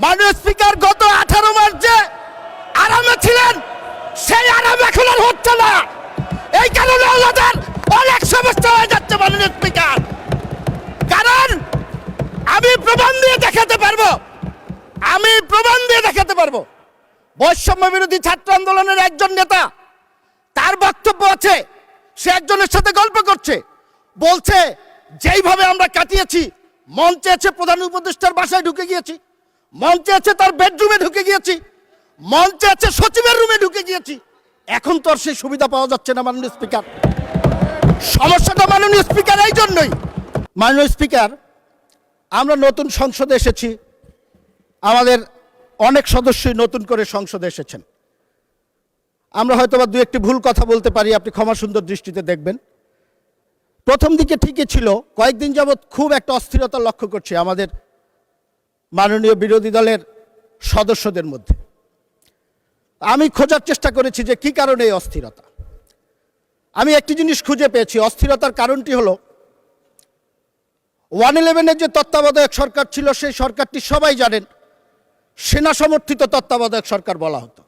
মাননীয় স্পিকার গত 18 মাস যে আরামে ছিলেন সেই আরাম এখন আর হচ্ছে না। এই কারণে আমাদের অনেক সমস্যা হয়ে যাচ্ছে মাননীয় স্পিকার। কারণ আমি প্রমাণ দিয়ে দেখাতে পারবো বৈষম্য বিরোধী ছাত্র আন্দোলনের একজন নেতা, তার বক্তব্য আছে, সে একজনের সাথে গল্প করছে, বলছে যেইভাবে আমরা কাটিয়েছি, মঞ্চে আছে প্রধান উপদেষ্টার বাসায় ঢুকে গিয়েছি, মঞ্চে আছে তার বেডরুমে ঢুকে গিয়েছি, মঞ্চে আছে সচিবের রুমে ঢুকে গিয়েছি, এখন তো আর সেই সুবিধা পাওয়া যাচ্ছে না মাননীয় স্পিকার। সমস্যাটা মাননীয় স্পিকার এই জন্যই। মাননীয় স্পিকার, আমরা নতুন সংসদে এসেছি, আমাদের অনেক সদস্যই নতুন করে সংসদে এসেছেন। আমরা হয়তো বা দু একটি ভুল কথা বলতে পারি, আপনি ক্ষমা সুন্দর দৃষ্টিতে দেখবেন। প্রথম দিকে ঠিকই ছিল, কয়েকদিন যাবৎ খুব একটা অস্থিরতা লক্ষ্য করছি আমাদের মাননীয় বিরোধী দলের সদস্যদের মধ্যে। আমি খোঁজার চেষ্টা করেছি যে কি কারণে এই অস্থিরতা। আমি একটি জিনিস খুঁজে পেয়েছি, অস্থিরতার কারণটি হলো 111-এর যে তত্ত্বাবধায়ক সরকার ছিল, সেই সরকারটি সবাই জানেন সেনা সমর্থিত তত্ত্বাবধায়ক সরকার বলা হতো।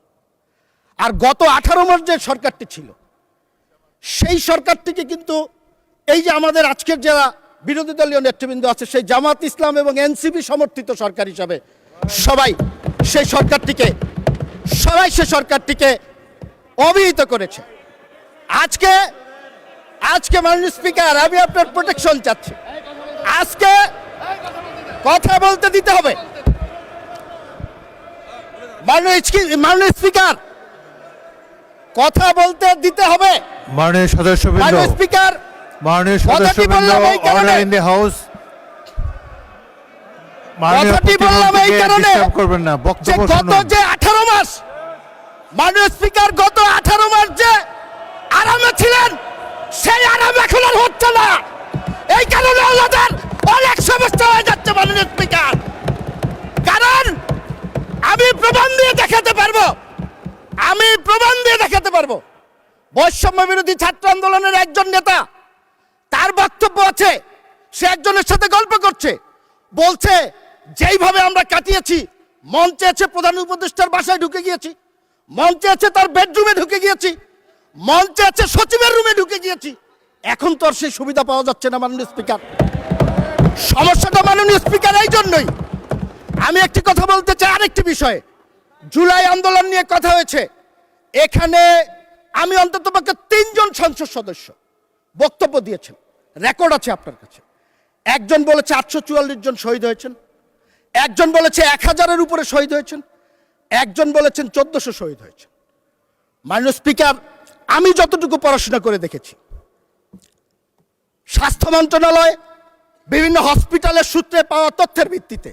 আর গত 18 মাস যে সরকারটি ছিল, সেই সরকারটিকে কিন্তু এই যে আমাদের আজকের যারা বিরোধী দলীয় নেতৃবৃন্দ আছে, সেই জামাত ইসলাম এবং এনসিপি সমর্থিত সরকার হিসাবে সবাই সেই সরকারটিকে অভিহিত করেছে। আজকে মাননীয় স্পিকার, আমি আপনার প্রোটেকশন চাচ্ছি, আজকে কথা বলতে দিতে হবে। মাননীয় স্পিকার, কথা বলতে দিতে হবে। মাননীয় সদস্যবৃন্দ, মাননীয় স্পিকার, মাননীয় সদস্যবৃন্দ, অর্ডার ইন দ্য হাউস। কথাটি বললাম এই কারণে করবেন না, বক্তব্য গত যে 18 মাস, মাননীয় স্পিকার গত 18 মাস যে আরামে ছিলেন সেই আরাম এখন আর হচ্ছে না। এই কারণে আমাদের অনেক সমস্যা হয়ে যাচ্ছে মাননীয় স্পিকার। কারণ আমি প্রমাণ দিয়ে দেখাতে পারবো বৈষম্য বিরোধী ছাত্র আন্দোলনের একজন নেতা, তার বক্তব্য আছে, সে একজনের সাথে গল্প করছে, বলছে যেইভাবে আমরা কাটিয়েছি, মঞ্চে আছে প্রধান উপদেষ্টার বাসায় ঢুকে গিয়েছি, মঞ্চে আছে তার বেডরুমে ঢুকে গিয়েছি, মঞ্চে আছে সচিবের রুমে ঢুকে গিয়েছি, এখন তো আর সেই সুবিধা পাওয়া যাচ্ছে না মাননীয় স্পিকার। সমস্যাটা মাননীয় স্পিকার এই জন্যই। আমি একটি কথা বলতে চাই আরেকটি বিষয়ে। জুলাই আন্দোলন নিয়ে কথা হয়েছে, এখানে আমি অন্ততপক্ষে 3 জন সংসদ সদস্য বক্তব্য দিয়েছেন, রেকর্ড আছে আপনার কাছে। একজন বলেছে 844 জন শহীদ হয়েছেন, একজন বলেছে 1000-এর উপরে শহীদ হয়েছেন, একজন বলেছেন 1400 শহীদ হয়েছেন। মাননীয় স্পিকার, আমি যতটুকু পড়াশোনা করে দেখেছি, স্বাস্থ্য মন্ত্রণালয় বিভিন্ন হসপিটালের সূত্রে পাওয়া তথ্যের ভিত্তিতে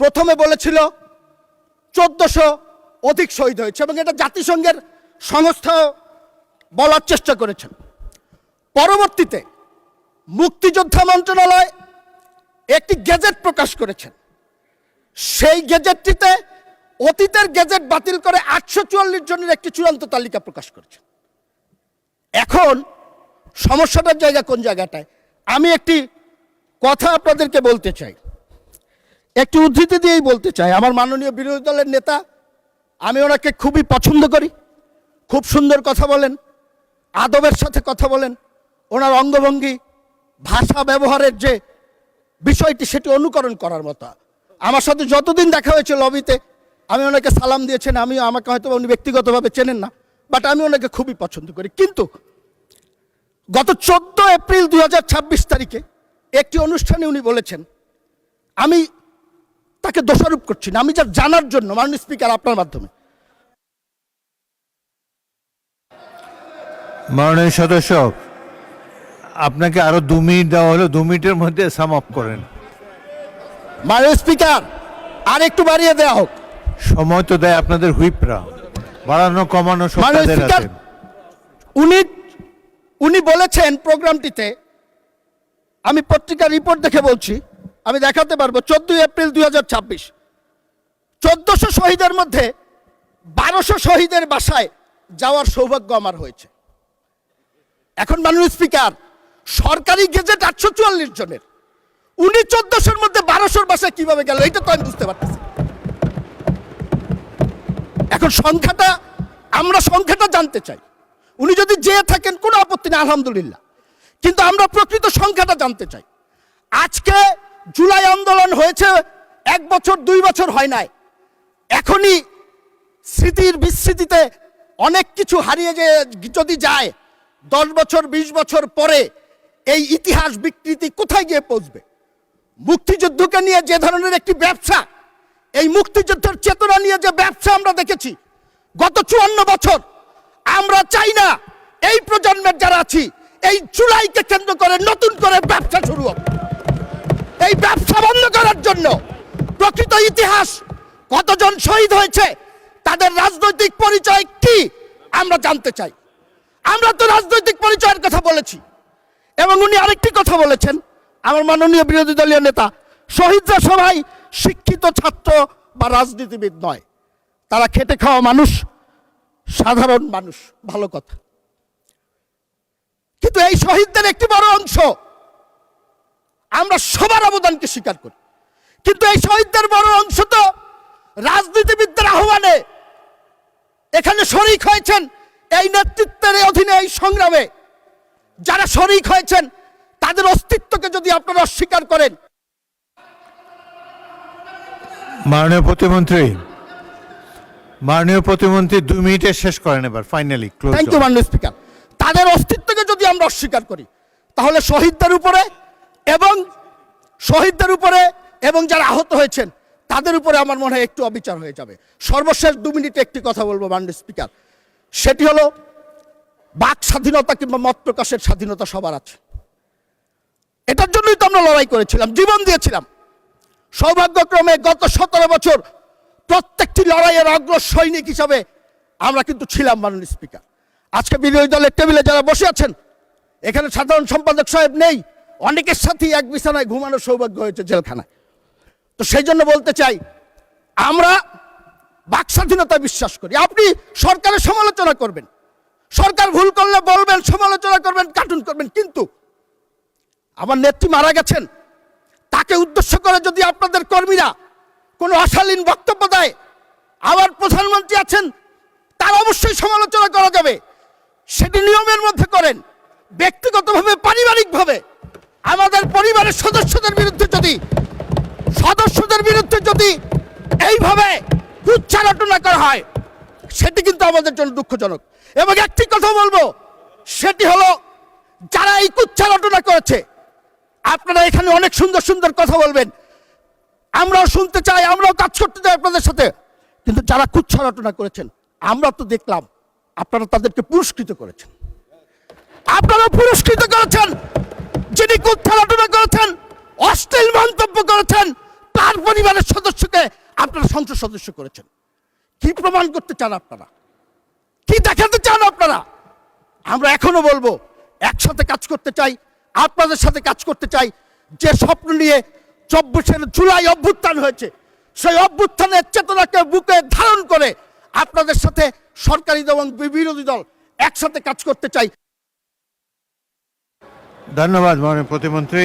প্রথমে বলেছিল 1400 অধিক শহীদ হয়েছে, এবং এটা জাতিসংঘের সংস্থাও বলার চেষ্টা করেছেন। পরবর্তীতে মুক্তিযোদ্ধা মন্ত্রণালয় একটি গেজেট প্রকাশ করেছেন, সেই গেজেটটিতে অতীতের গেজেট বাতিল করে 844 জনের একটি চূড়ান্ত তালিকা প্রকাশ করেছেন। এখন সমস্যাটার জায়গা কোন জায়গাটায়? আমি একটি কথা আপনাদেরকে বলতে চাই, একটি উদ্ধৃতি দিয়েই বলতে চাই। আমার মাননীয় বিরোধী দলের নেতা, আমি ওনাকে খুবই পছন্দ করি, খুব সুন্দর কথা বলেন, আদবের সাথে কথা বলেন, ওনার অঙ্গভঙ্গি, ভাষা ব্যবহারের যে বিষয়টি, সেটি অনুকরণ করার মতো। আমার সাথে যতদিন দেখা হয়েছে লবিতে, আমি ওনাকে সালাম দিয়েছেন, আমাকে হয়তো উনি ব্যক্তিগতভাবে চেনেন না, বাট আমি ওনাকে খুবই পছন্দ করি। কিন্তু গত 14 এপ্রিল 2026 তারিখে একটি অনুষ্ঠানে উনি বলেছেন, আমি তাকে দোষারোপ করছি না, আমি যা জানার জন্য মাননীয় স্পিকার আপনার মাধ্যমে। মাননীয় সদস্য, আপনাকে আরো 2 মিনিট দেওয়া হলো, 2 মিনিটের মধ্যে সাম আপ করেন। মাননীয় স্পিকার, আর একটু বাড়িয়ে দেওয়া হোক। সময় তো দেয় আপনাদের হুইপরা, বাড়ানো কমানো সব তাদের আছে। উনি বলেছেন প্রোগ্রামটিতে, আমি পত্রিকার রিপোর্ট দেখে বলছি, আমি দেখাতে পারবো, 14 এপ্রিল 2026, 1400 শহীদের মধ্যে 1200 শহীদের বাসায় যাওয়ার সৌভাগ্য আমার হয়েছে। এখন মাননীয় স্পিকার, সরকারি গেজেট 844 জনের, উনি 1400-র মধ্যে 1200-র বাসায় কিভাবে গেল, এটা তো আমি বুঝতে পারতেছি। এখন আমরা সংখ্যাটা জানতে চাই। উনি যদি যেয়ে থাকেন কোনো আপত্তি নেই, আলহামদুলিল্লাহ, কিন্তু আমরা প্রকৃত সংখ্যাটা জানতে চাই। আজকে জুলাই আন্দোলন হয়েছে 1 বছর 2 বছর হয় নাই, এখনই স্মৃতির বিস্মৃতিতে অনেক কিছু হারিয়ে যদি যায় 10 বছর 20 বছর পরে এই ইতিহাস বিকৃতি কোথায় গিয়ে পৌঁছবে? মুক্তিযুদ্ধকে নিয়ে যে ধরনের একটি ব্যবসা, এই মুক্তিযুদ্ধের চেতনা নিয়ে যে ব্যবসা আমরা দেখেছি গত 54 বছর, আমরা চাই না এই প্রজন্মের যারা আছি এই জুলাইকে কেন্দ্র করে নতুন করে ব্যবসা শুরু হবে। এই ব্যবসা বন্ধ করার জন্য প্রকৃত ইতিহাস, কতজন শহীদ হয়েছে, তাদের রাজনৈতিক পরিচয় কি আমরা জানতে চাই। আমরা তো রাজনৈতিক পরিচয়ের কথা বলেছি, এবং উনি আরেকটি কথা বলেছেন, আমার মাননীয় বিরোধী দলীয় নেতা, শহীদরা সবাই শিক্ষিত ছাত্র বা রাজনীতিবিদ নয়, তারা খেটে খাওয়া মানুষ, সাধারণ মানুষ। ভালো কথা, কিন্তু এই শহীদদের একটি বড় অংশ আমরা সবার অবদানকে স্বীকার করি, কিন্তু এই শহীদদের বড় অংশ তো রাজনীতিবিদদের আহ্বানে এখানে শরিক হয়েছেন। এই নেতৃত্বের অধীনে এই সংগ্রামে যারা শরিক হয়েছেন তাদের অস্তিত্বকে যদি আপনারা অস্বীকার করেন। মাননীয় প্রতিমন্ত্রী 2 মিনিটে শেষ করেন এবার, ফাইনালি ক্লোজ। থ্যাংক ইউ মাননীয় স্পিকার। তাদের অস্তিত্বকে যদি আমরা অস্বীকার করি তাহলে শহীদদের উপরে এবং যারা আহত হয়েছেন তাদের উপরে আমার মনে হয় একটু অবিচার হয়ে যাবে। সর্বশেষ 2 মিনিটে একটি কথা বলবো মাননীয় স্পিকার, সেটি হলো বাক স্বাধীনতা কিংবা মত প্রকাশের স্বাধীনতা সবার আছে। এটার জন্যই তো আমরা লড়াই করেছিলাম, জীবন দিয়েছিলাম। সৌভাগ্যক্রমে গত 17 বছর প্রত্যেকটি লড়াইয়ের অগ্র সৈনিক হিসাবে আমরা কিন্তু ছিলাম মাননীয় স্পিকার। আজকে বিরোধী দলের টেবিলে যারা বসে আছেন, এখানে সাধারণ সম্পাদক সাহেব নেই, অনেকের সাথেই এক বিছানায় ঘুমানোর সৌভাগ্য হয়েছে জেলখানায়। তো সেই জন্য বলতে চাই, আমরা বাক স্বাধীনতায় বিশ্বাস করি। আপনি সরকারের সমালোচনা করবেন, সরকার ভুল করলে বলবেন, সমালোচনা করবেন, কার্টুন করবেন, কিন্তু আমার নেত্রী মারা গেছেন, তাকে উদ্দেশ্য করে যদি আপনাদের কর্মীরা কোনো অশালীন বক্তব্য দেয়, আবার প্রধানমন্ত্রী আছেন, তার অবশ্যই সমালোচনা করা যাবে, সেটি নিয়মের মধ্যে করেন। ব্যক্তিগতভাবে, পারিবারিকভাবে আমাদের পরিবারের সদস্যদের বিরুদ্ধে যদি এইভাবে উচ্চারণা করা হয়, সেটি কিন্তু আমাদের জন্য দুঃখজনক। এবং একটি কথা বলবো, সেটি হলো যারা এই কুচ্ছারটনা করেছে, আপনারা এখানে অনেক সুন্দর সুন্দর কথা বলবেন, আমরাও শুনতে চাই, আমরাও কাজ করতে চাই আপনাদের সাথে, কিন্তু যারা কুচ্ছারটনা করেছেন আমরা তো দেখলাম আপনারা তাদেরকে পুরস্কৃত করেছেন। যিনি কুচ্ছারটনা করেছেন, অশ্লীল মন্তব্য করেছেন, তার পরিবারের সদস্যকে আপনারা সংসদ সদস্য করেছেন। কি প্রমাণ করতে চান আপনারা? কি দেখাতে চান আপনারা? আমরা এখনো বলবো, একসাথে কাজ করতে চাই, আপনাদের সাথে কাজ করতে চাই। যে স্বপ্ন নিয়ে 24 জুলাই অভ্যুত্থান হয়েছে, সেই অভ্যুত্থানের চেতনাকে বুকে ধারণ করে আপনাদের সাথে সরকারি এবং বিরোধী দল একসাথে কাজ করতে চাই। ধন্যবাদ মাননীয় প্রতিমন্ত্রী।